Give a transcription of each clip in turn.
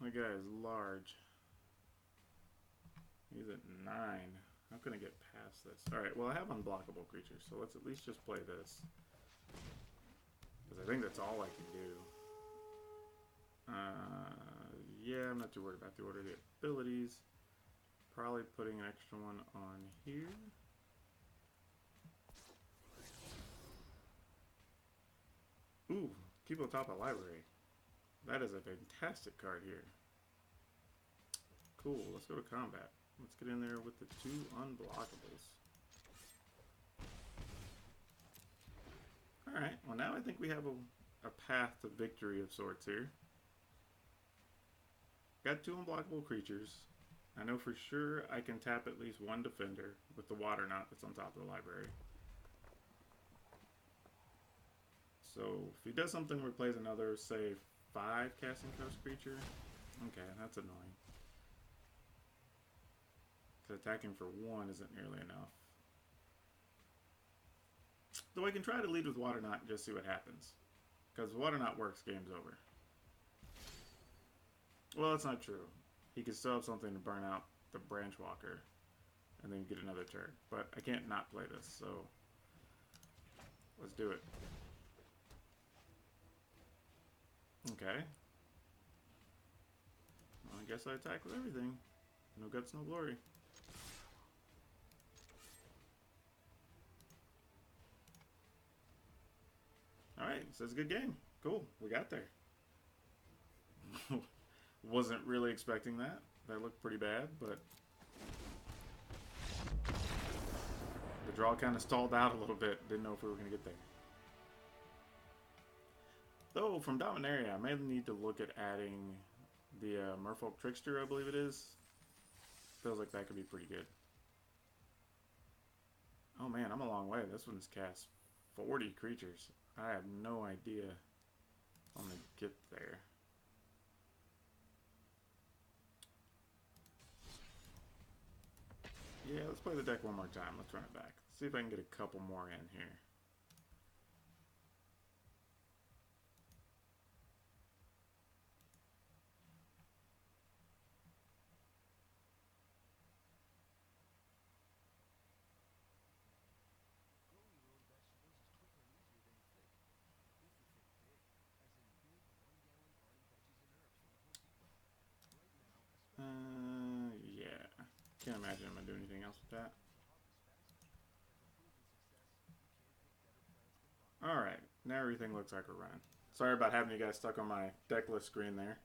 My guy is large. He's at 9. How can I get past this? Alright, well I have unblockable creatures, so let's at least just play this. Because I think that's all I can do. Yeah, I'm not too worried about the order of the abilities. Probably putting an extra one on here. Ooh, keep on top of library. That is a fantastic card here. Cool, let's go to combat. Let's get in there with the 2 unblockables. Alright, well now I think we have a path to victory of sorts here. Got 2 unblockable creatures. I know for sure I can tap at least 1 defender with the water knot that's on top of the library. So if he does something where he plays another, say, 5 casting coast creature, okay, that's annoying. Because attacking for 1 isn't nearly enough. Though I can try to lead with water knot and just see what happens. Because water knot works, game's over. Well, that's not true. He can still have something to burn out the branch walker, and then get another turn. But I can't not play this, so let's do it. Okay. Well, I guess I attack with everything. No guts, no glory. Alright, so it's a good game. Cool, we got there. Wasn't really expecting that. That looked pretty bad, but the draw kind of stalled out a little bit. Didn't know if we were going to get there. Though, from Dominaria, I may need to look at adding the Merfolk Trickster, I believe it is. Feels like that could be pretty good. Oh man, I'm a long way. This one's cast 40 creatures. I have no idea I'm going to get there. Yeah, let's play the deck one more time. Let's run it back. See if I can get a couple more in here. Yeah. Can't imagine I'm going to do anything else with that. Alright, now everything looks like we're running. Sorry about having you guys stuck on my deck list screen there.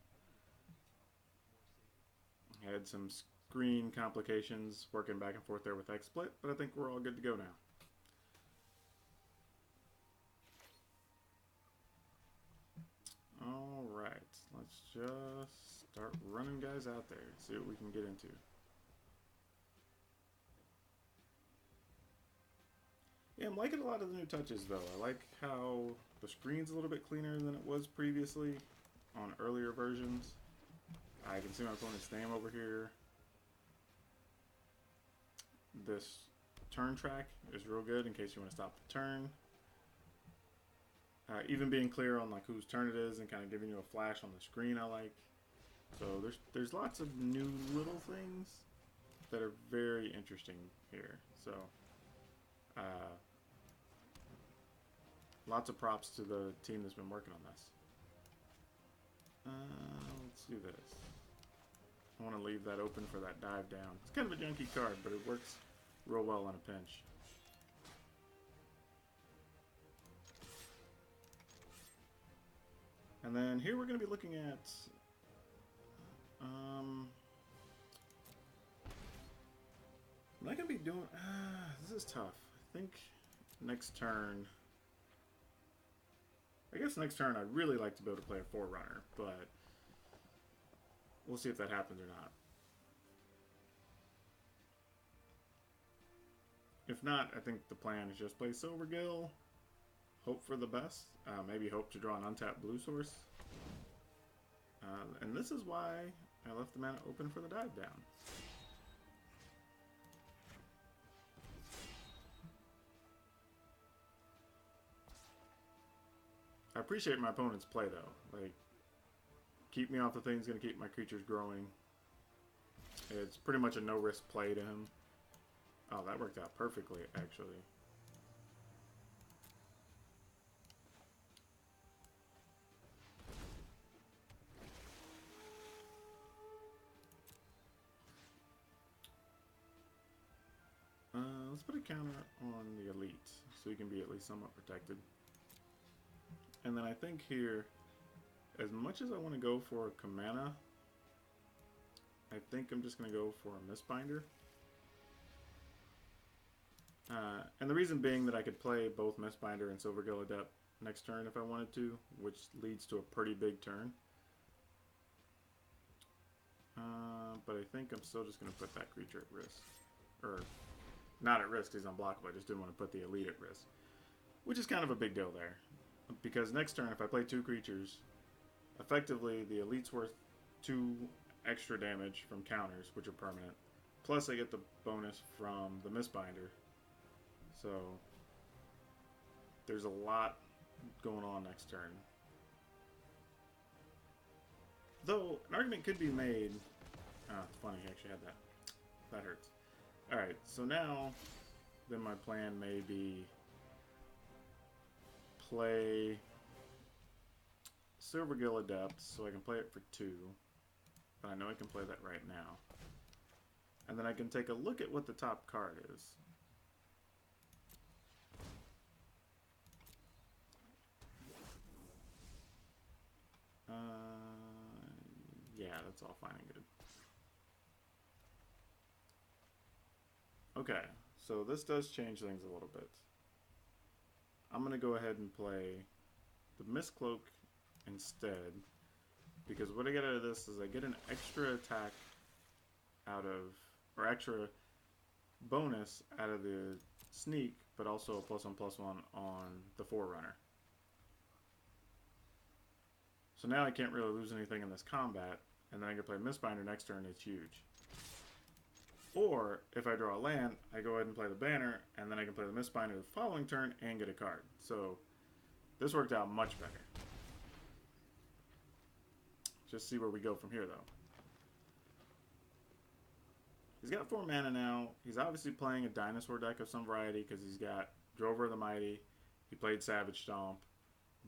I had some screen complications working back and forth there with XSplit, but I think we're all good to go now. Alright, let's just start running guys out there. See what we can get into. Yeah, I'm liking a lot of the new touches though. I like how the screen's a little bit cleaner than it was previously on earlier versions. I can see my opponent's name over here. This turn track is real good in case you want to stop the turn. Even being clear on like whose turn it is and kind of giving you a flash on the screen I like. So there's lots of new little things that are very interesting here. So lots of props to the team that's been working on this. Let's do this. I want to leave that open for that dive down. It's kind of a junky card, but it works real well in a pinch. And then here we're going to be looking at I'm not going to be doing this is tough. I think next turn, I guess next turn I'd really like to be able to play a Forerunner, but we'll see if that happens or not. If not, I think the plan is just play Silvergill, hope for the best, maybe hope to draw an untapped blue source. And this is why I left the mana open for the dive down. I appreciate my opponent's play though. Like, keep me off the thing. It's going to keep my creatures growing. It's pretty much a no-risk play to him. Oh, that worked out perfectly, actually. Let's put a counter on the elite, so he can be at least somewhat protected. And then I think here, as much as I want to go for a Kamana, I think I'm just going to go for a Mistbinder. And the reason being that I could play both Mistbinder and Silvergill Adept next turn if I wanted to, which leads to a pretty big turn. But I think I'm still just going to put that creature at risk. Or, not at risk, he's unblockable. I just didn't want to put the elite at risk. Which is kind of a big deal there. Because next turn, if I play 2 creatures, effectively the elite's worth 2 extra damage from counters, which are permanent. Plus I get the bonus from the Mistbinder. So, there's a lot going on next turn. Though, an argument could be made... Oh, it's funny, he actually had that. That hurts. Alright, so now, then my plan may be play Silvergill Adept, so I can play it for 2. But I know I can play that right now. And then I can take a look at what the top card is. Yeah, that's all fine and good. Okay, so this does change things a little bit. I'm going to go ahead and play the Mistcloak instead, because what I get out of this is I get an extra attack out of, or extra bonus out of the sneak, but also a +1/+1 on the Forerunner. So now I can't really lose anything in this combat, and then I can play Mistbinder next turn, it's huge. Or, if I draw a land, I go ahead and play the Banner, and then I can play the Mistbinder the following turn and get a card. So, this worked out much better. Just see where we go from here, though. He's got 4 mana now. He's obviously playing a dinosaur deck of some variety, because he's got Drover the Mighty, he played Savage Stomp.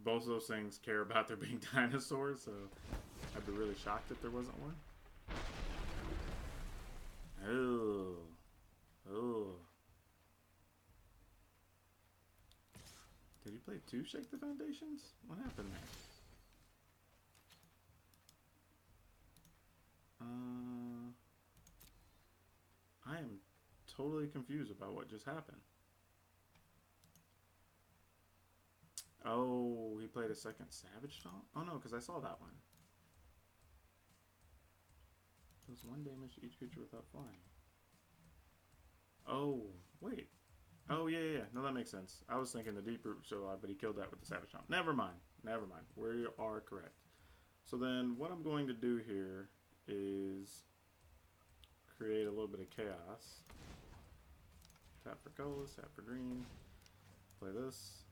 Both of those things care about there being dinosaurs, so I'd be really shocked if there wasn't one. Oh. Oh. Did he play 2 Shake the Foundations? What happened there? I am totally confused about what just happened. Oh, he played a second Savage Stomp? Oh no, because I saw that one. Does 1 damage to each creature without flying. Oh, wait. Oh, yeah. No, that makes sense. I was thinking the Deep Root so but he killed that with the Savage Stomp. Never mind. Never mind. We are correct. So then what I'm going to do here is create a little bit of chaos. Tap for colors, tap for green. Play this.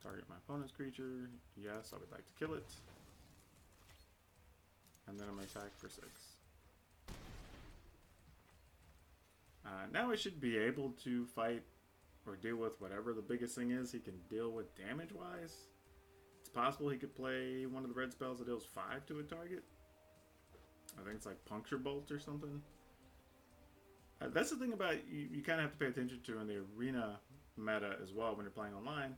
Target my opponent's creature. Yes, I would like to kill it. And then I'm going to attack for 6. Now I should be able to fight or deal with whatever the biggest thing is he can deal with damage-wise. It's possible he could play one of the red spells that deals 5 to a target. I think it's like Puncture Bolt or something. That's the thing about you kind of have to pay attention to in the arena meta as well when you're playing online,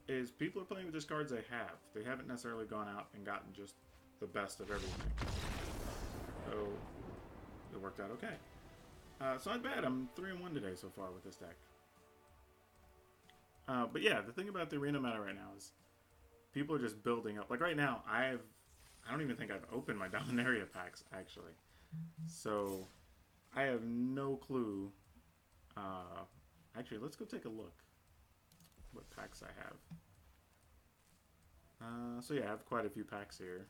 is people are playing with just cards they have. They haven't necessarily gone out and gotten just the best of everything. So it worked out okay. So not bad. I'm 3-1 today so far with this deck. But yeah, the thing about the arena meta right now is people are just building up. Like right now, I don't even think I've opened my Dominaria packs actually. So I have no clue. Actually, let's go take a look what packs I have. So yeah, I have quite a few packs here.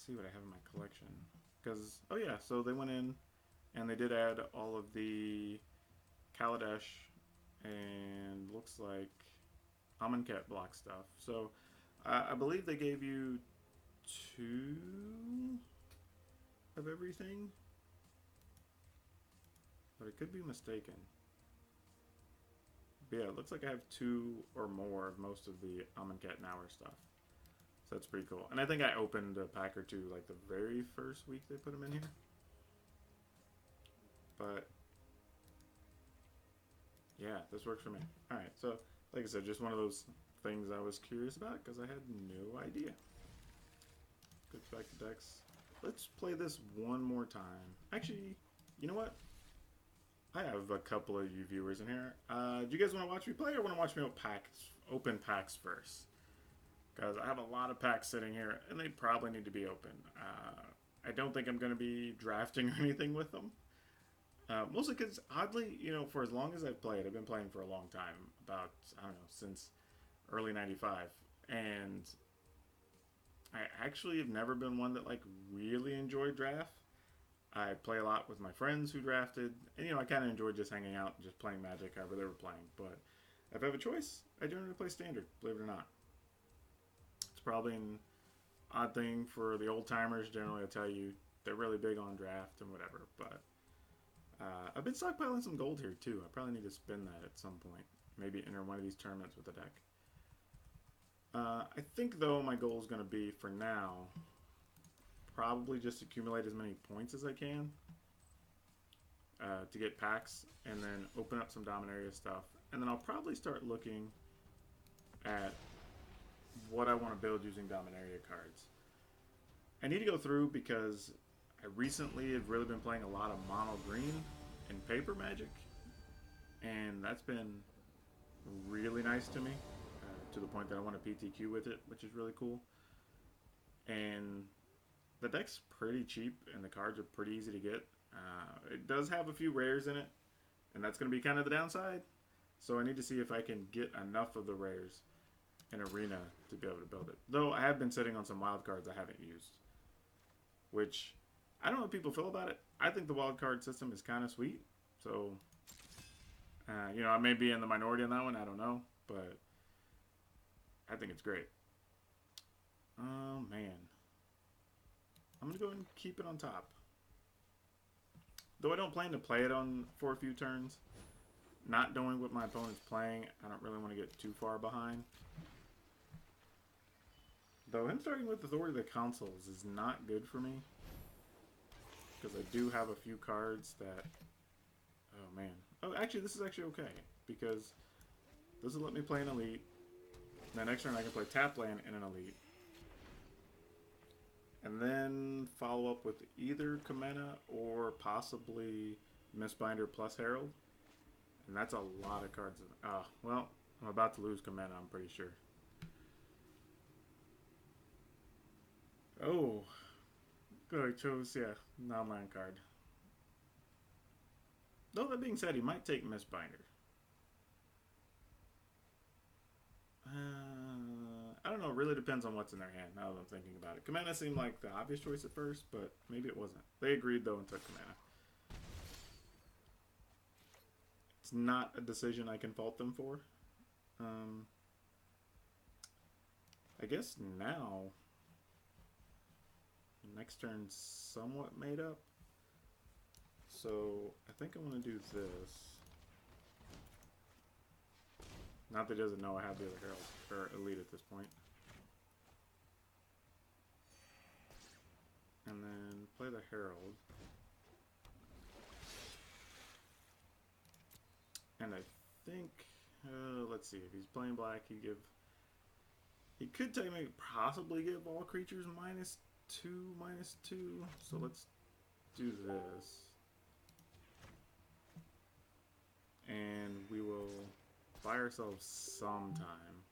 see what I have in my collection. Because, oh yeah, so they went in and they did add all of the Kaladesh and looks like Amonkhet block stuff. So I believe they gave you 2 of everything, but I could be mistaken. But yeah, it looks like I have 2 or more of most of the Amonkhet Nower stuff. So that's pretty cool. And I think I opened a pack or 2 like the very first week they put them in here. But yeah, this works for me. Alright, so like I said, just one of those things I was curious about because I had no idea. Go back to decks. Let's play this one more time. Actually, you know what? I have a couple of you viewers in here. Do you guys want to watch me play or want to watch me open packs first? Because I have a lot of packs sitting here and they probably need to be opened. I don't think I'm going to be drafting or anything with them. Mostly because, oddly, you know, for as long as I've played, I've been playing for a long time. About, I don't know, since early 95. And I actually have never been one that, like, really enjoyed draft. I play a lot with my friends who drafted. And, you know, I kind of enjoyed just hanging out and just playing Magic however they were playing. But if I have a choice, I generally play Standard, believe it or not. It's probably an odd thing for the old timers. Generally, I tell you, they're really big on draft and whatever. But I've been stockpiling some gold here, too. I probably need to spend that at some point. Maybe enter one of these tournaments with a deck. I think, though, my goal is going to be, for now, probably just accumulate as many points as I can to get packs, and then open up some Dominaria stuff. And then I'll probably start looking at what I want to build using Dominaria cards. I need to go through because I recently have really been playing a lot of mono green and paper Magic, and that's been really nice to me, to the point that I want to PTQ with it, which is really cool. And the deck's pretty cheap, and the cards are pretty easy to get. It does have a few rares in it, and that's going to be kind of the downside. So I need to see if I can get enough of the rares in Arena to be able to build it. Though I have been sitting on some wild cards I haven't used, which I don't know what people feel about it. I think the wild card system is kind of sweet. So, you know, I may be in the minority on that one. I don't know, but I think it's great. Oh, man. I'm going to go ahead and keep it on top. Though I don't plan to play it on for a few turns. Not knowing what my opponent's playing, I don't really want to get too far behind. Though him starting with Authority of the Consuls is not good for me. Because I do have a few cards that... Oh, man. Oh, actually, this is actually okay. Because this will let me play an Elite. And then next turn I can play Tap Land and an Elite. And then follow up with either Kamena or possibly Mistbinder plus Herald. And that's a lot of cards. Oh, well, I'm about to lose Kamena, I'm pretty sure. Oh. Good, I chose, yeah, non-land card. Though that being said, he might take Mistbinder. I don't know, it really depends on what's in their hand now that I'm thinking about it. Kamena seemed like the obvious choice at first, but maybe it wasn't. They agreed, though, and took Kamena. It's not a decision I can fault them for. I guess now, next turn's somewhat made up. So, I think I want to do this. Not that he doesn't know I have the other Herald, or Elite at this point. And then play the Herald. And I think, let's see, if he's playing black, he could technically possibly give all creatures -2/-2. So let's do this. And we will buy ourselves some time.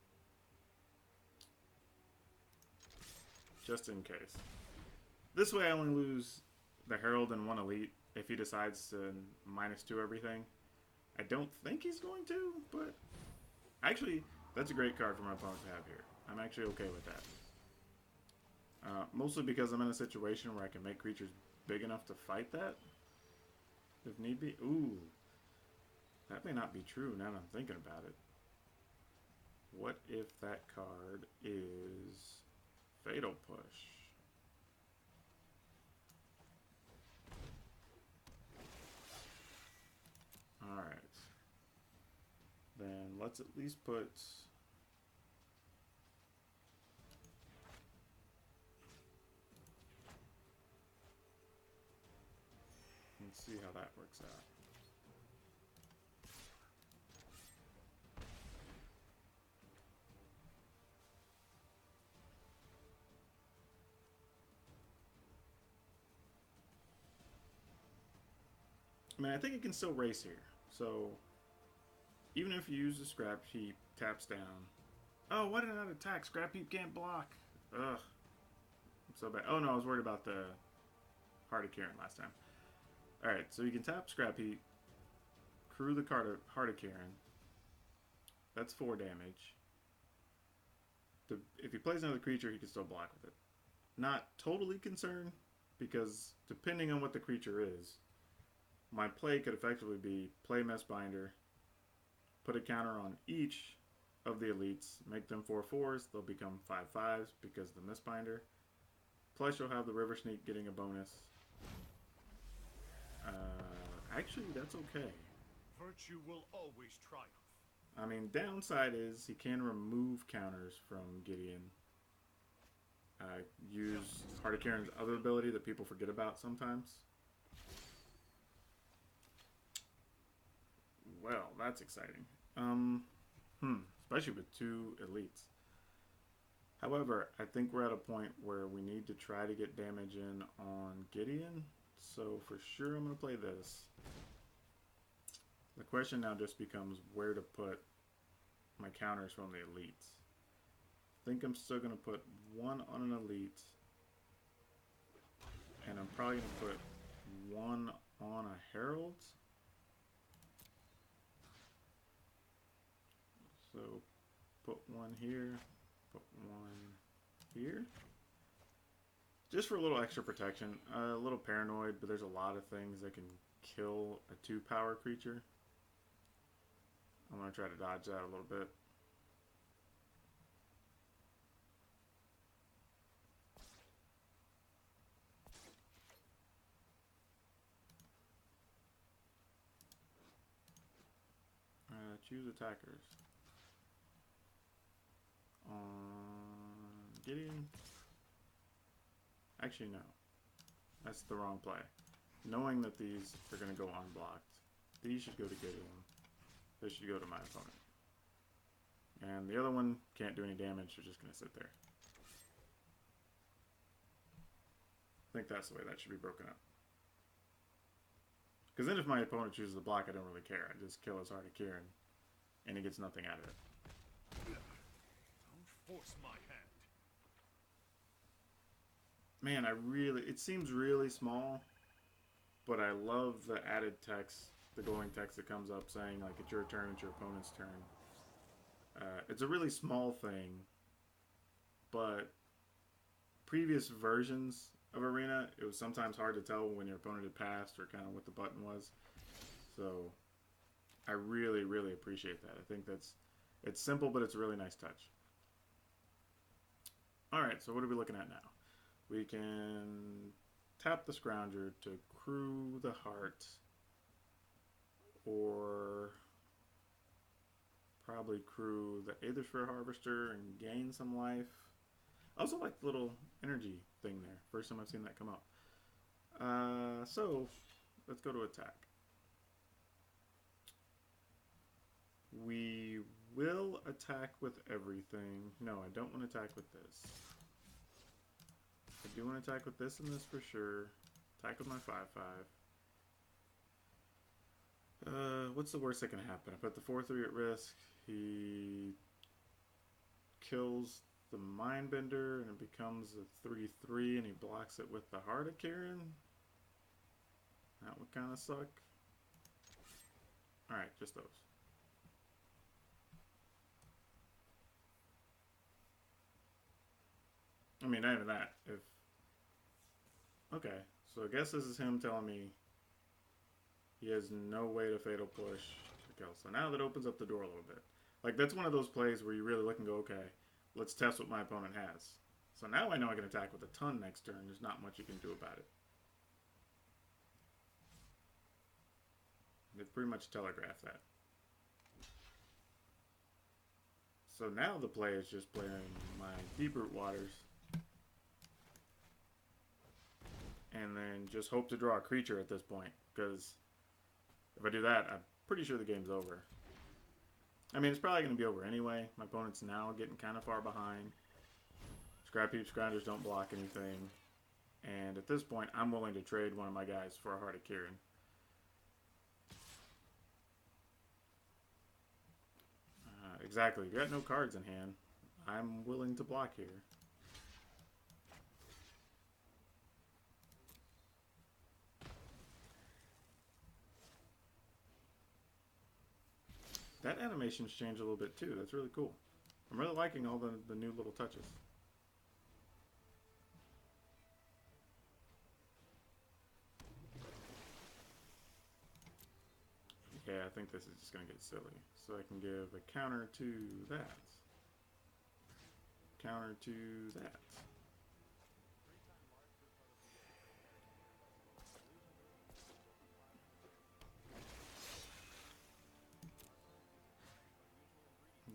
Just in case. This way I only lose the Herald and one Elite if he decides to -2 everything. I don't think he's going to, but actually, that's a great card for my opponent to have here. I'm actually okay with that. Mostly because I'm in a situation where I can make creatures big enough to fight that, if need be. Ooh, that may not be true now that I'm thinking about it. What if that card is Fatal Push? Alright. Then let's at least put... Let's see how that works out. I mean, I think it can still race here. So, even if you use the Scrap Heap, taps down. Oh, why did I not attack? Scrap Heap can't block. Ugh. I'm so bad. Oh no, I was worried about the Heart of Kieran last time. Alright, so you can tap Scrap Heap, crew the Heart of Kieran. That's 4 damage. If he plays another creature, he can still block with it. Not totally concerned, because depending on what the creature is, my play could effectively be play Messbinder, put a counter on each of the elites, make them 4/4s, they'll become 5/5s because of the Messbinder. Plus you'll have the River Sneak getting a bonus. Actually, that's okay. Virtue will always triumph. I mean, downside is he can remove counters from Gideon. Use Heart of Kieran's other ability that people forget about sometimes. Well, that's exciting. Especially with 2 elites. However, I think we're at a point where we need to try to get damage in on Gideon. So for sure I'm going to play this. The question now just becomes where to put my counters from the elites. I think I'm still going to put 1 on an elite. And I'm probably going to put 1 on a Herald. So put 1 here, put 1 here. Just for a little extra protection. A little paranoid, but there's a lot of things that can kill a 2-power creature. I'm going to try to dodge that a little bit. Choose attackers. On Gideon. Actually, no. That's the wrong play. Knowing that these are going to go unblocked, these should go to Gideon. This should go to my opponent. And the other one can't do any damage, they're just going to sit there. I think that's the way that should be broken up. Because then if my opponent chooses to block, I don't really care. I just kill his Heart of Kieran, and he gets nothing out of it. Don't force my hand. Man, it seems really small, but I love the added text, the glowing text that comes up saying, like, it's your turn, it's your opponent's turn. It's a really small thing, but previous versions of Arena, it was sometimes hard to tell when your opponent had passed or kind of what the button was. So I really, really appreciate that. I think it's simple, but it's a really nice touch. Alright, so what are we looking at now? We can tap the Scrounger to crew the Heart, or probably crew the Aethersphere Harvester and gain some life. I also like the little energy thing there. First time I've seen that come up. So, let's go to attack. We will attack with everything. No, I don't want to attack with this. I do want to attack with this and this for sure. Attack with my 5/5. What's the worst that can happen? I put the 4/3 at risk. He kills the Mindbender and it becomes a 3/3 and he blocks it with the Heart of Kieran. That would kind of suck. Alright, just those. I mean, not even that. If okay, so I guess this is him telling me he has no way to fatal push to kill. So now that opens up the door a little bit. Like, that's one of those plays where you really look and go, okay, let's test what my opponent has. So now I know I can attack with a ton next turn. There's not much you can do about it. They pretty much telegraphed that. So now the play is just playing my Deep Root Waters. And then just hope to draw a creature at this point. Because if I do that, I'm pretty sure the game's over. I mean, it's probably going to be over anyway. My opponent's now getting kind of far behind. Scrap Heap Scroungers don't block anything. And at this point, I'm willing to trade one of my guys for a Heart of Kieran. Exactly. You got no cards in hand. I'm willing to block here. That animation's changed a little bit too. That's really cool. I'm really liking all the new little touches. Yeah, I think this is just going to get silly. So I can give a counter to that. Counter to that.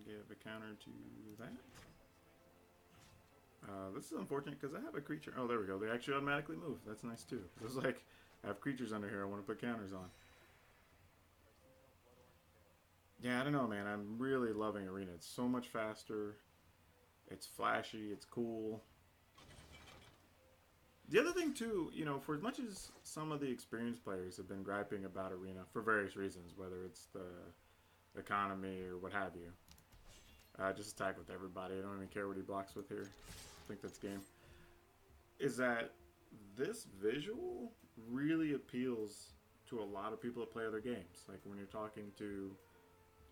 Give a counter to that. This is unfortunate because I have a creature. Oh, there we go. They actually automatically move. That's nice too. It's like I have creatures under here I want to put counters on. Yeah, I don't know, man. I'm really loving Arena. It's so much faster. It's flashy. It's cool. The other thing too, you know, for as much as some of the experienced players have been griping about Arena for various reasons, whether it's the economy or what have you, just attack with everybody. I don't even care what he blocks with here. I think that's game. Is that this visual really appeals to a lot of people that play other games. Like when you're talking to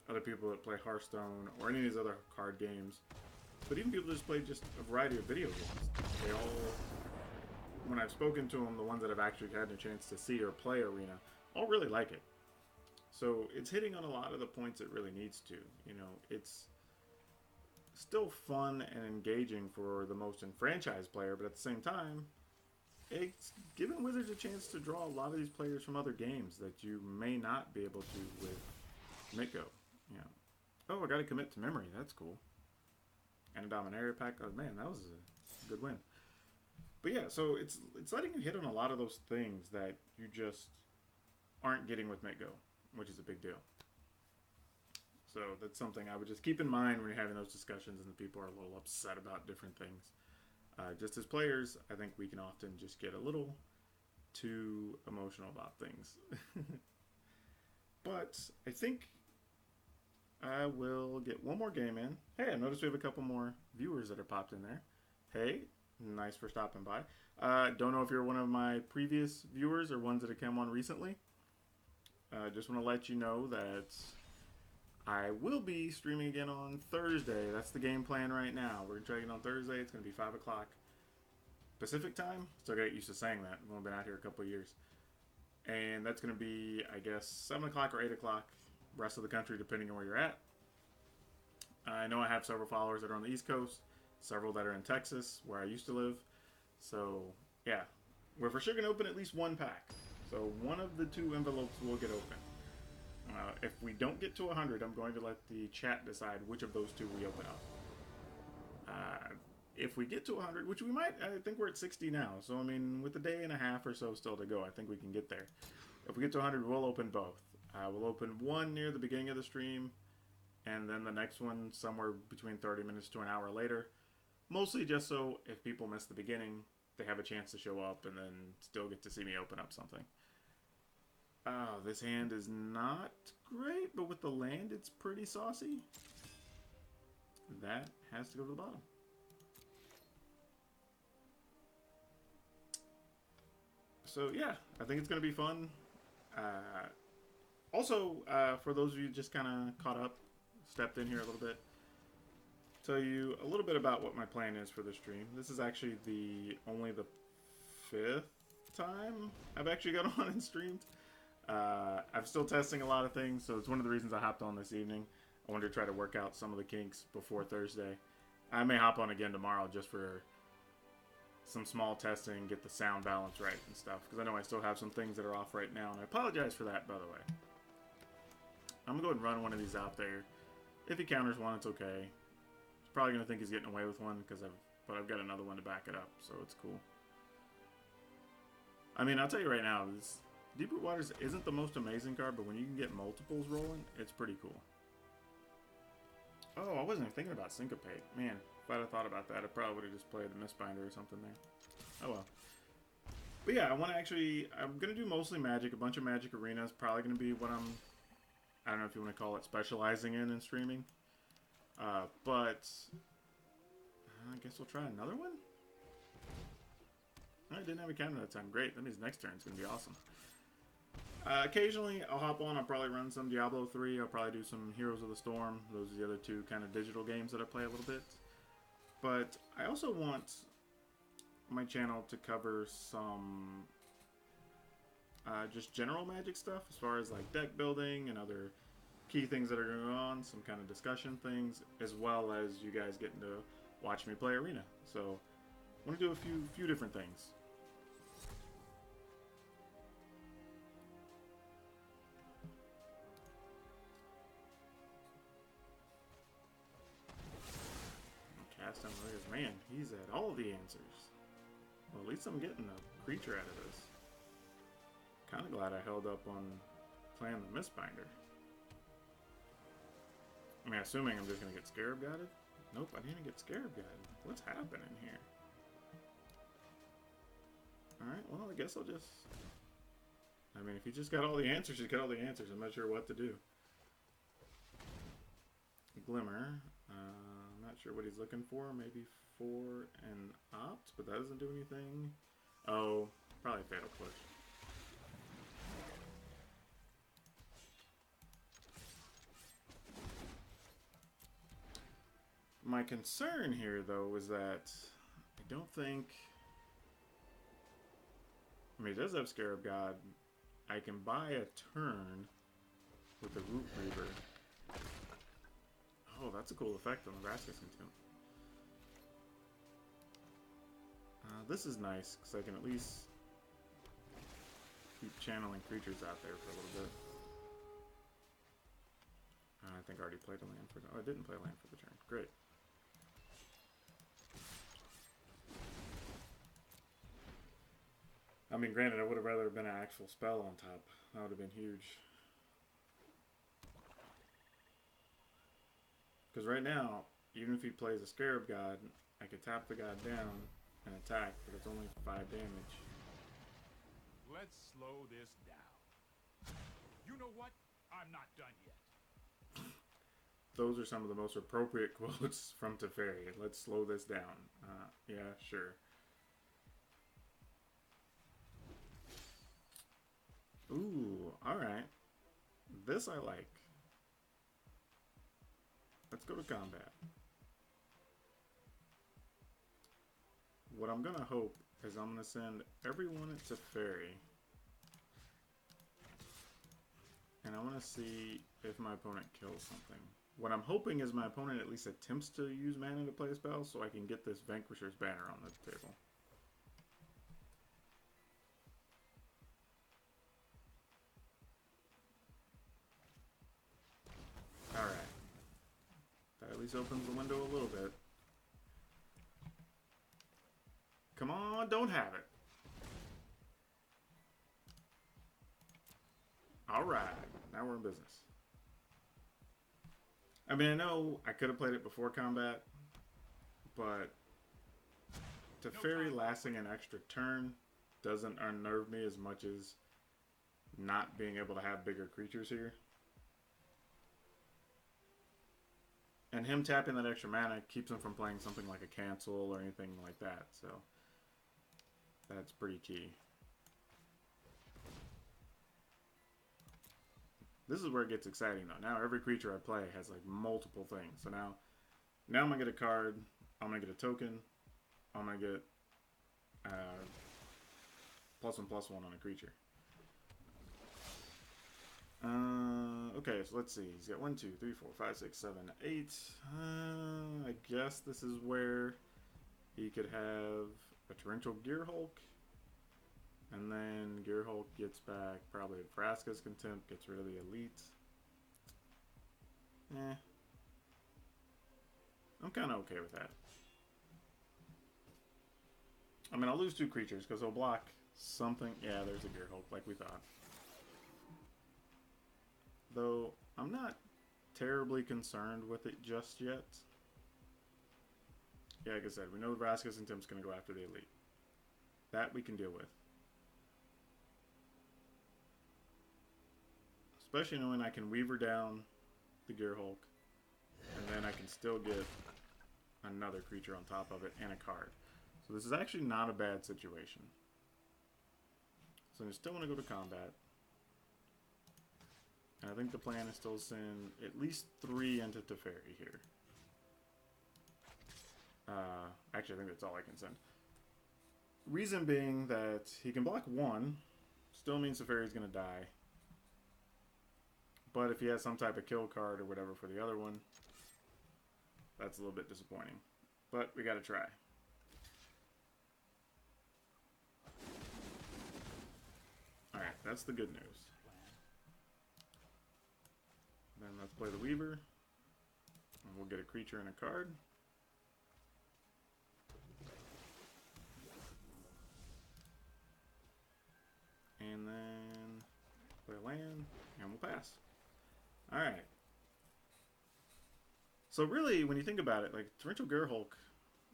other people that play Hearthstone or any of these other card games, but even people that just play just a variety of video games. They all, when I've spoken to them, the ones that have actually had a chance to see or play Arena, all really like it. So it's hitting on a lot of the points it really needs to. You know, it's still fun and engaging for the most enfranchised player, but at the same time, it's giving Wizards a chance to draw a lot of these players from other games that you may not be able to with Miko. You know, oh, I got to commit to memory. That's cool. And a Dominaria pack. Oh man, that was a good win. But yeah, so it's letting you hit on a lot of those things that you just aren't getting with Miko, which is a big deal. So that's something I would just keep in mind when you're having those discussions and the people are a little upset about different things. Just as players, I think we can often just get a little too emotional about things. But I think I will get one more game in. Hey, I noticed we have a couple more viewers that are popped in there. Hey, nice for stopping by. Don't know if you're one of my previous viewers or ones that have come on recently. Just want to let you know that I will be streaming again on Thursday. That's the game plan right now. We're trying on Thursday. It's going to be 5 o'clock Pacific time. Still got to get used to saying that. I've only been out here a couple of years. And that's going to be, I guess, 7 o'clock or 8 o'clock, rest of the country, depending on where you're at. I know I have several followers that are on the East Coast, several that are in Texas, where I used to live. So, yeah, we're for sure going to open at least one pack. So one of the two envelopes will get open. If we don't get to 100, I'm going to let the chat decide which of those two we open up. If we get to 100, which we might, I think we're at 60 now. So, I mean, with a day and a half or so still to go, I think we can get there. If we get to 100, we'll open both. We'll open one near the beginning of the stream, and then the next one somewhere between 30 minutes to an hour later. Mostly just so if people miss the beginning, they have a chance to show up and then still get to see me open up something. Oh, this hand is not great, but with the land, it's pretty saucy. That has to go to the bottom. So, yeah, I think it's going to be fun. Also, for those of you just kind of caught up, stepped in here a little bit, tell you a little bit about what my plan is for the stream. This is actually only the 5th time I've actually got on and streamed. I'm still testing a lot of things, so it's one of the reasons I hopped on this evening. I wanted to try to work out some of the kinks before Thursday. I may hop on again tomorrow just for some small testing, get the sound balance right and stuff, because I know I still have some things that are off right now, and I apologize for that, by the way. I'm going to go ahead and run one of these out there. If he counters one, it's okay. He's probably going to think he's getting away with one, but I've got another one to back it up, so it's cool. I mean, I'll tell you right now, this Deep Root Waters isn't the most amazing card, but when you can get multiples rolling, it's pretty cool. Oh, I wasn't even thinking about Syncopate. Man, if I'd have thought about that, I probably would have just played the Mistbinder or something there. Oh well. But yeah, I'm going to do mostly Magic, a bunch of Magic Arenas. Probably going to be what I don't know if you want to call it specializing in streaming. But I guess we'll try another one. I didn't have a counter that time. Great. That means next turn is going to be awesome. Occasionally, I'll hop on. I'll probably run some Diablo 3. I'll probably do some Heroes of the Storm. Those are the other two kind of digital games that I play a little bit. But I also want my channel to cover some just general Magic stuff as far as like deck building and other key things that are going on, some kind of discussion things, as well as you guys getting to watch me play Arena. So I want to do a few different things. Cast him with man, he's at all the answers. Well, at least I'm getting a creature out of this. Kind of glad I held up on playing the Mistbinder. I mean, assuming I'm just going to get Scarab Guided? Nope, I didn't get Scarab Guided. What's happening here? Alright, well, I guess I'll just... I mean, if you just got all the answers, you got all the answers. I'm not sure what to do. Glimmer. I'm not sure what he's looking for. Maybe for an opt, but that doesn't do anything. Oh, probably Fatal Push. My concern here, though, is that I don't think... I mean, he does have Scarab God. I can buy a turn with the Root Reaver. Oh, that's a cool effect on the Rasmussen Tomb. This is nice, because I can at least keep channeling creatures out there for a little bit. I think I already played a land for... Oh, I didn't play land for the turn. Great. I mean, granted, I would have rather been an actual spell on top. That would have been huge. Because right now, even if he plays a Scarab God, I could tap the god down and attack, but it's only 5 damage. Let's slow this down. You know what? I'm not done yet. Those are some of the most appropriate quotes from Teferi. Let's slow this down. Yeah, sure. Ooh, alright. This I like. Let's go to combat. What I'm gonna hope is I'm gonna send everyone at Teferi. And I want to see if my opponent kills something. What I'm hoping is my opponent at least attempts to use mana to play a spell so I can get this Vanquisher's Banner on the table. Alright. That at least opens the window a little bit. Come on, don't have it. Alright, now we're in business. I mean, I know I could have played it before combat, but Teferi lasting an extra turn doesn't unnerve me as much as not being able to have bigger creatures here. And him tapping that extra mana keeps him from playing something like a cancel or anything like that, so that's pretty key. This is where it gets exciting though. Now every creature I play has like multiple things. So now Now I'm going to get a card. I'm going to get a token. I'm going to get +1/+1 on a creature. Okay, so let's see. He's got 1, 2, 3, 4, 5, 6, 7, 8. I guess this is where he could have a Torrential Gearhulk. And then Gearhulk gets back probably Vraska's Contempt, gets rid of the elite. I'm kind of okay with that. I mean, I'll lose 2 creatures because he'll block something. Yeah, there's a Gearhulk like we thought. Though, I'm not terribly concerned with it just yet. Yeah, like I said, we know Vraska's Contempt's going to go after the elite. That we can deal with. Especially knowing I can Weaver down the Gearhulk, and then I can still get another creature on top of it and a card. So this is actually not a bad situation. So I still want to go to combat. And I think the plan is still to send at least 3 into Teferi here. Actually, I think that's all I can send. Reason being that he can block 1, still means Teferi's going to die. But if he has some type of kill card or whatever for the other one, that's a little bit disappointing. But we got to try. Alright, that's the good news. Then let's play the Weaver. And we'll get a creature and a card. And then play a land, and we'll pass. Alright. So really, when you think about it, like Torrential Gearhulk,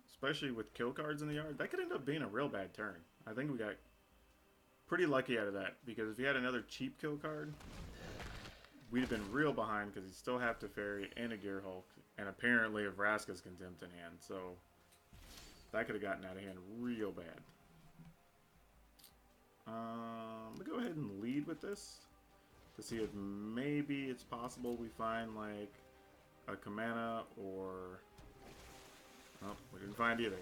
especially with kill cards in the yard, that could end up being a real bad turn. I think we got pretty lucky out of that, because if he had another cheap kill card, we'd have been real behind, because he'd still have Teferi and a Gearhulk, and apparently a Vraska's Contempt in hand, so that could have gotten out of hand real bad. I'm going to go ahead and lead with this to see if maybe it's possible we find like a Kamana or... Oh, we didn't find either.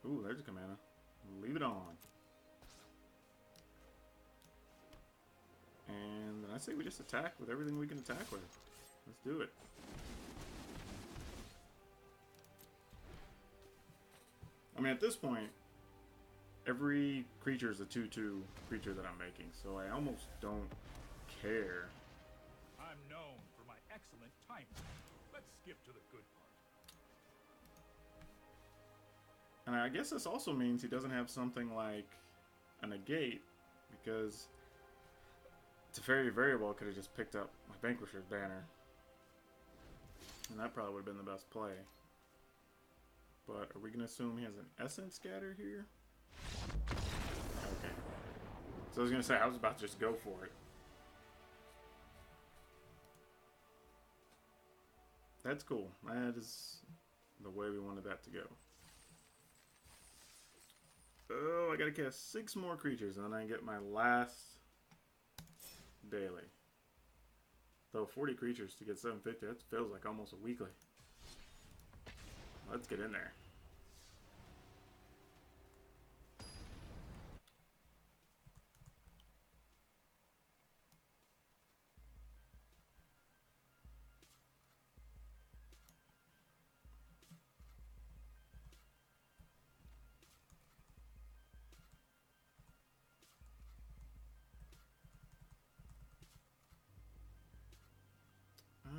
Ooh, there's a Kamana. Leave it on. And then I say we just attack with everything we can attack with. Let's do it. I mean, at this point, every creature is a 2/2 creature that I'm making, so I almost don't care. I'm known for my excellent timing. Let's skip to the good part. And I guess this also means he doesn't have something like a negate, because Teferi very well could have just picked up my Vanquisher's Banner. And that probably would have been the best play. But are we going to assume he has an Essence Scatter here? Okay. So I was going to say, I was about to just go for it. That's cool. That is the way we wanted that to go. Oh, I gotta cast 6 more creatures and then I get my last daily. Though 40 creatures to get 750, that feels like almost a weekly. Let's get in there.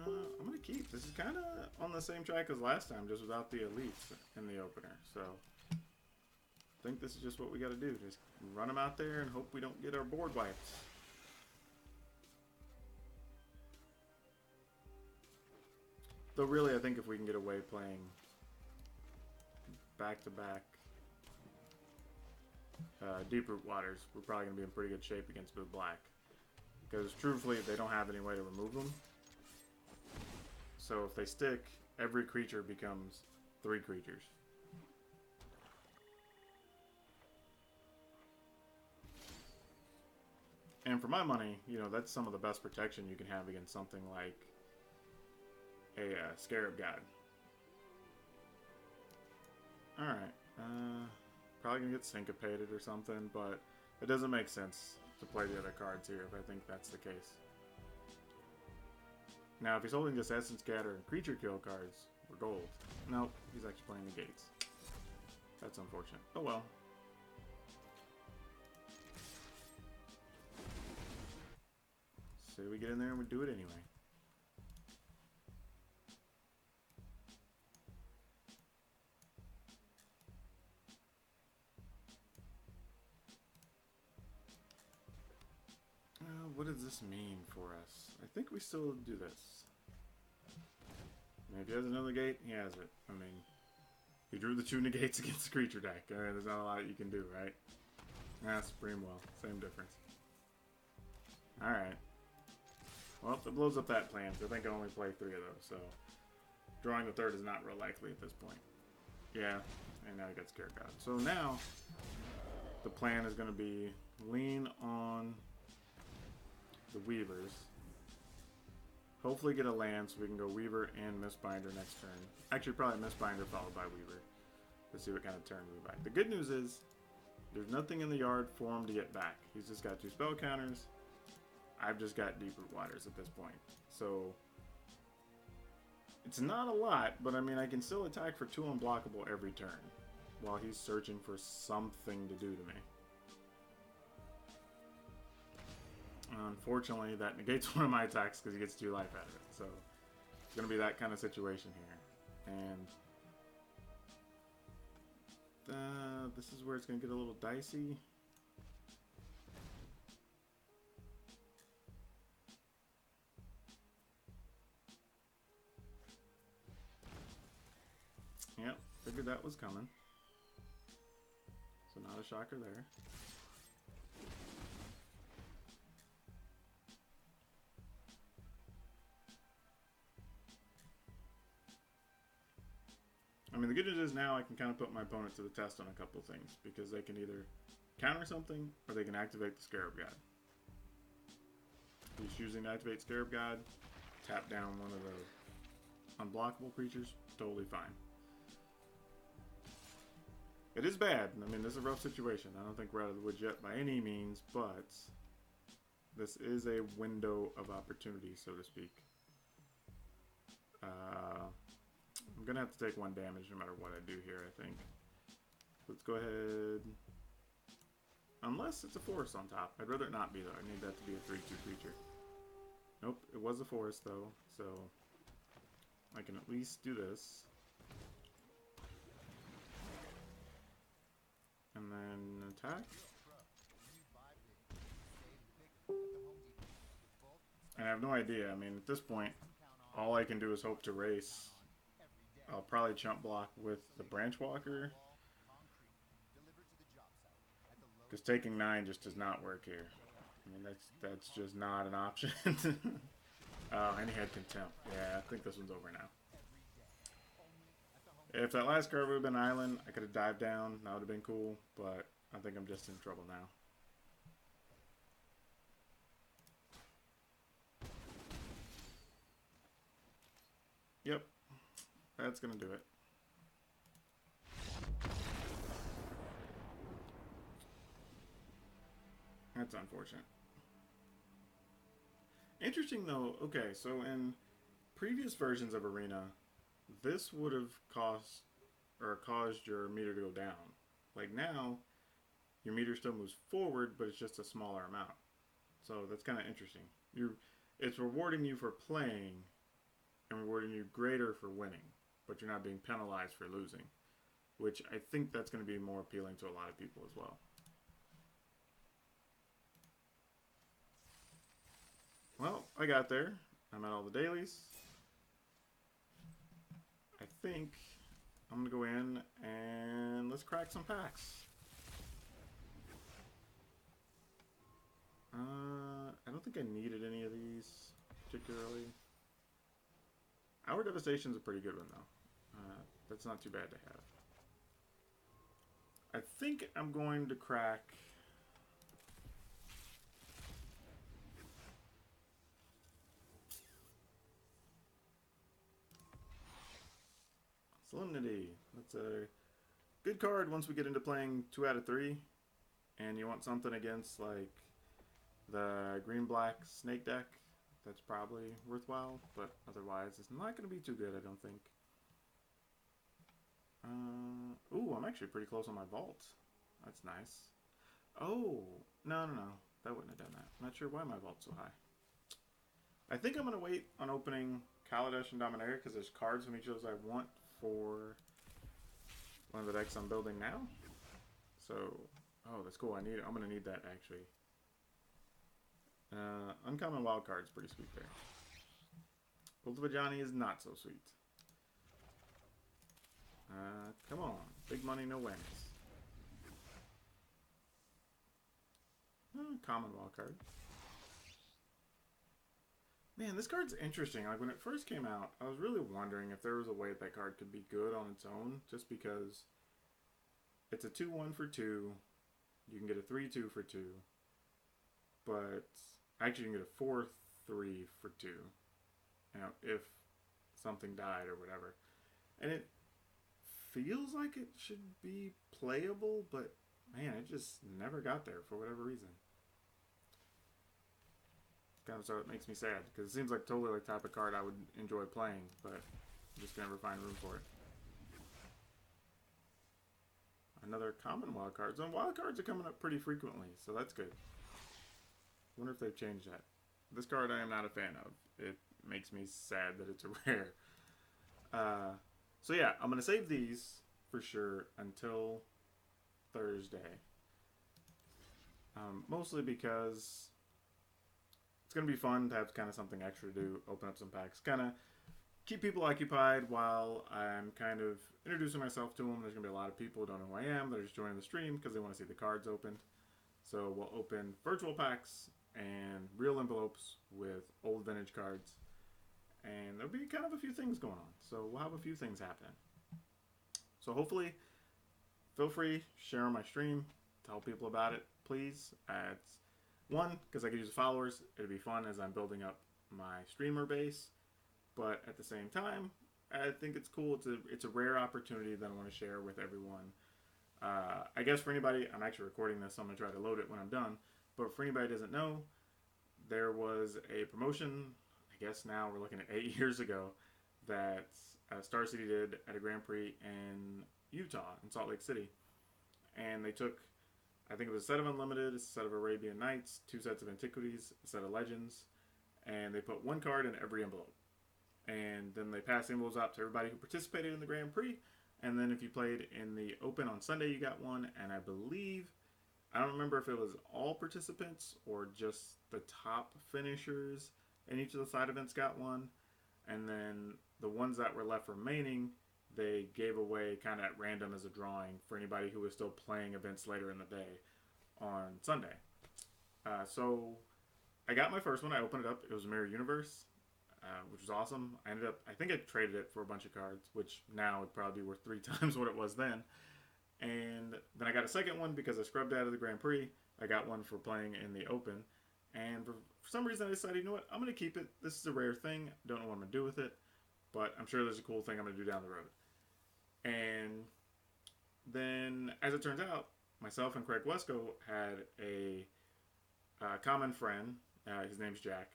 I'm going to keep. This is kind of on the same track as last time, just without the elites in the opener. So, I think this is just what we got to do. Just run them out there and hope we don't get our board wiped. Though really, I think if we can get away playing back-to-back Deep Root Waters, we're probably going to be in pretty good shape against Blue Black. Because truthfully, they don't have any way to remove them. So if they stick, every creature becomes 3 creatures. And for my money, you know, that's some of the best protection you can have against something like a Scarab God. Alright. Probably gonna get syncopated or something, but it doesn't make sense to play the other cards here if I think that's the case. Now, if he's holding just Essence Scatter and Creature Kill cards, we're gold. Nope, he's actually playing Negates. That's unfortunate. Oh well. So we get in there and we do it anyway. What does this mean for us? I think we still do this. I mean, if he has another negate, he has it. I mean, he drew the 2 negates against the creature deck. There's not a lot you can do, right? Supreme Will. Same difference. Alright. Well, it blows up that plan, so I think I only play 3 of those, so drawing the 3rd is not real likely at this point. Yeah, and now he got Scared God. So now, the plan is going to be lean on the Weavers. Hopefully get a land so we can go Weaver and Mistbinder next turn. Actually, probably Mistbinder followed by Weaver. Let's see what kind of turn we buy. The good news is, there's nothing in the yard for him to get back. He's just got 2 spell counters. I've just got Deep Root Waters at this point. So, it's not a lot, but I mean, I can still attack for 2 unblockable every turn while he's searching for something to do to me. Unfortunately, that negates one of my attacks because he gets 2 life out of it. So, it's going to be that kind of situation here. And this is where it's going to get a little dicey. Yep, figured that was coming. So not a shocker there. I mean, the good news is now I can kind of put my opponent to the test on a couple of things, because they can either counter something, or they can activate the Scarab God. He's choosing to activate Scarab God, tap down one of the unblockable creatures, totally fine. It is bad. I mean, this is a rough situation. I don't think we're out of the woods yet by any means, but this is a window of opportunity, so to speak. I'm going to have to take 1 damage no matter what I do here, I think. Let's go ahead. Unless it's a forest on top. I'd rather it not be, though. I need that to be a 3/2 creature. Nope, it was a forest, though, so I can at least do this. And then attack. And I have no idea. I mean, at this point, all I can do is hope to race. I'll probably chump block with the Branch Walker. Because taking 9 just does not work here. I mean, that's just not an option. And he had Contempt. Yeah, I think this one's over now. If that last card would have been Island, I could have dived down. That would have been cool. But I think I'm just in trouble now. Yep. That's going to do it. That's unfortunate. Interesting though, okay, so in previous versions of Arena, this would have caused your meter to go down. Like now, your meter still moves forward, but it's just a smaller amount. So that's kind of interesting. It's rewarding you for playing and rewarding you greater for winning, but you're not being penalized for losing, which I think that's going to be more appealing to a lot of people as well. Well, I got there. I'm at all the dailies. I think I'm going to go in and let's crack some packs. I don't think I needed any of these particularly. Our Devastation's a pretty good one though. That's not too bad to have. I think I'm going to crack Solemnity. That's a good card once we get into playing 2 out of 3. And you want something against, like, the green-black snake deck. That's probably worthwhile, but otherwise it's not going to be too good, I don't think. Ooh, I'm actually pretty close on my vault. That's nice. Oh, no. That wouldn't have done that. I'm not sure why my vault's so high. I think I'm going to wait on opening Kaladesh and Dominaria because there's cards from each of those I want for one of the decks I'm building now. So, oh, that's cool. I'm going to need that, actually. Uncommon wild card's pretty sweet there. Ultivajani is not so sweet. Come on. Big money, no whammies. Common wild card. Man, this card's interesting. Like, when it first came out, I was really wondering if there was a way that card could be good on its own, just because it's a 2-1 for 2. You can get a 3-2 for 2. But actually, you can get a 4-3 for 2. You know, if something died or whatever. And it feels like it should be playable, but man, it just never got there for whatever reason. Kind of so it makes me sad because it seems like totally like type of card I would enjoy playing, but I just can never find room for it. Another common wild card. So wild cards are coming up pretty frequently, so that's good. Wonder if they've changed that. This card I am not a fan of. It makes me sad that it's a rare. So yeah, I'm going to save these for sure until Thursday. Mostly because it's going to be fun to have kind of something extra to do, open up some packs, kind of keep people occupied while I'm kind of introducing myself to them. There's going to be a lot of people who don't know who I am that are just joining the stream because they want to see the cards opened. So we'll open virtual packs and real envelopes with old vintage cards. And there'll be kind of a few things going on. So we'll have a few things happening. So hopefully, feel free, share on my stream, tell people about it, please. It's one, because I could use the followers. It'll be fun as I'm building up my streamer base. But at the same time, I think it's cool. It's a rare opportunity that I want to share with everyone. I guess for anybody, I'm actually recording this, so I'm going to try to load it when I'm done. But for anybody who doesn't know, there was a promotion, I guess now we're looking at 8 years ago, that Star City did at a Grand Prix in Utah, in Salt Lake City. And they took, I think it was a set of Unlimited, a set of Arabian Nights, 2 sets of Antiquities, a set of Legends, and they put 1 card in every envelope. And then they passed the envelopes out to everybody who participated in the Grand Prix. And then if you played in the Open on Sunday, you got one. And I believe, I don't remember if it was all participants or just the top finishers in each of the side events got one. And then the ones that were left remaining, they gave away kind of at random as a drawing for anybody who was still playing events later in the day on Sunday. So I got my first one. I opened it up. It was Mirror Universe, which was awesome. I think I traded it for a bunch of cards, which now would probably be worth 3 times what it was then. And then I got a second one because I scrubbed out of the Grand Prix. I got one for playing in the Open. And for some reason I decided, you know what, I'm going to keep it. This is a rare thing. I don't know what I'm going to do with it. But I'm sure there's a cool thing I'm going to do down the road. And then, as it turns out, myself and Craig Wesco had a common friend. His name's Jack.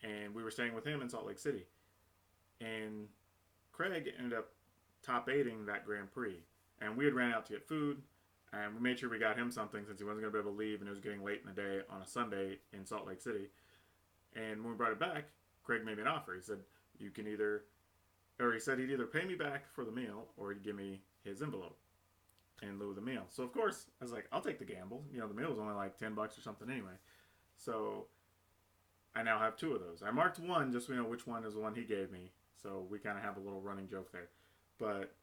And we were staying with him in Salt Lake City. And Craig ended up top 8ing that Grand Prix. And we had ran out to get food. And we made sure we got him something since he wasn't going to be able to leave and it was getting late in the day on a Sunday in Salt Lake City. And when we brought it back, Craig made me an offer. He said, he said he'd either pay me back for the meal or he'd give me his envelope in lieu of the meal. So, of course, I was like, I'll take the gamble. You know, the meal was only like $10 or something anyway. So I now have 2 of those. I marked one just so we know which one is the one he gave me. So we kind of have a little running joke there. But,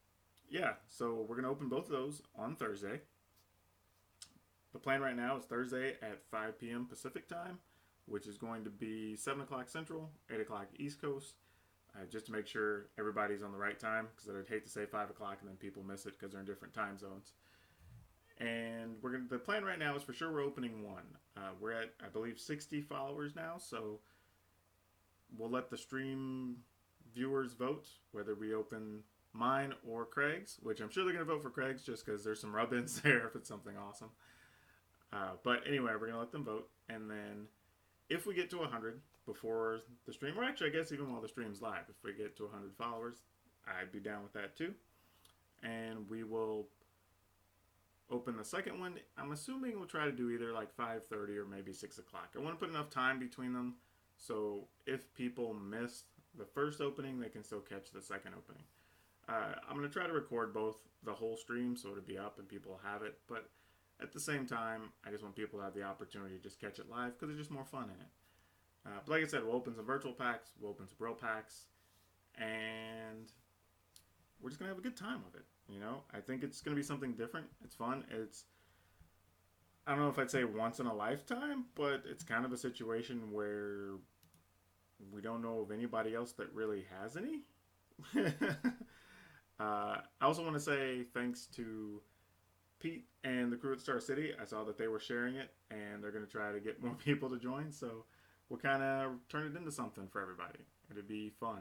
yeah, so we're going to open both of those on Thursday. The plan right now is Thursday at 5 p.m. Pacific time, which is going to be 7 o'clock Central, 8 o'clock East Coast, just to make sure everybody's on the right time, because I'd hate to say 5 o'clock and then people miss it because they're in different time zones. And the plan right now is for sure we're opening one. We're at, I believe, 60 followers now, so we'll let the stream viewers vote whether we open mine or Craig's, which I'm sure they're going to vote for Craig's just because there's some rub-ins there if it's something awesome. But anyway, we're going to let them vote. And then if we get to 100 before the stream, or actually, I guess even while the stream's live, if we get to 100 followers, I'd be down with that too. And we will open the second one. I'm assuming we'll try to do either like 5:30 or maybe 6 o'clock. I want to put enough time between them so if people miss the first opening, they can still catch the second opening. I'm going to try to record both the whole stream so it'll be up and people will have it, but at the same time, I just want people to have the opportunity to just catch it live because there's just more fun in it. But like I said, we'll open some virtual packs, we'll open some real packs, and we're just going to have a good time with it. You know, I think it's going to be something different. It's fun. I don't know if I'd say once in a lifetime, but it's kind of a situation where we don't know of anybody else that really has any. I also want to say thanks to Pete and the crew at Star City. I saw that they were sharing it, and they're going to try to get more people to join. So we'll kind of turn it into something for everybody. It'll be fun.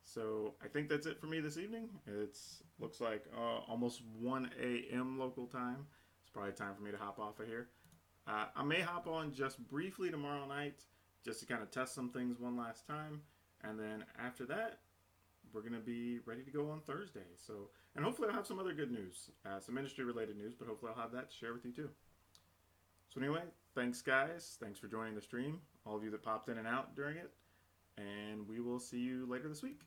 So I think that's it for me this evening. It's looks like almost 1 a.m. local time. It's probably time for me to hop off of here. I may hop on just briefly tomorrow night just to kind of test some things one last time. And then after that, we're going to be ready to go on Thursday. So, and hopefully I'll have some other good news, some industry related news, but hopefully I'll have that to share with you too. So anyway, thanks guys. Thanks for joining the stream. All of you that popped in and out during it. And we will see you later this week.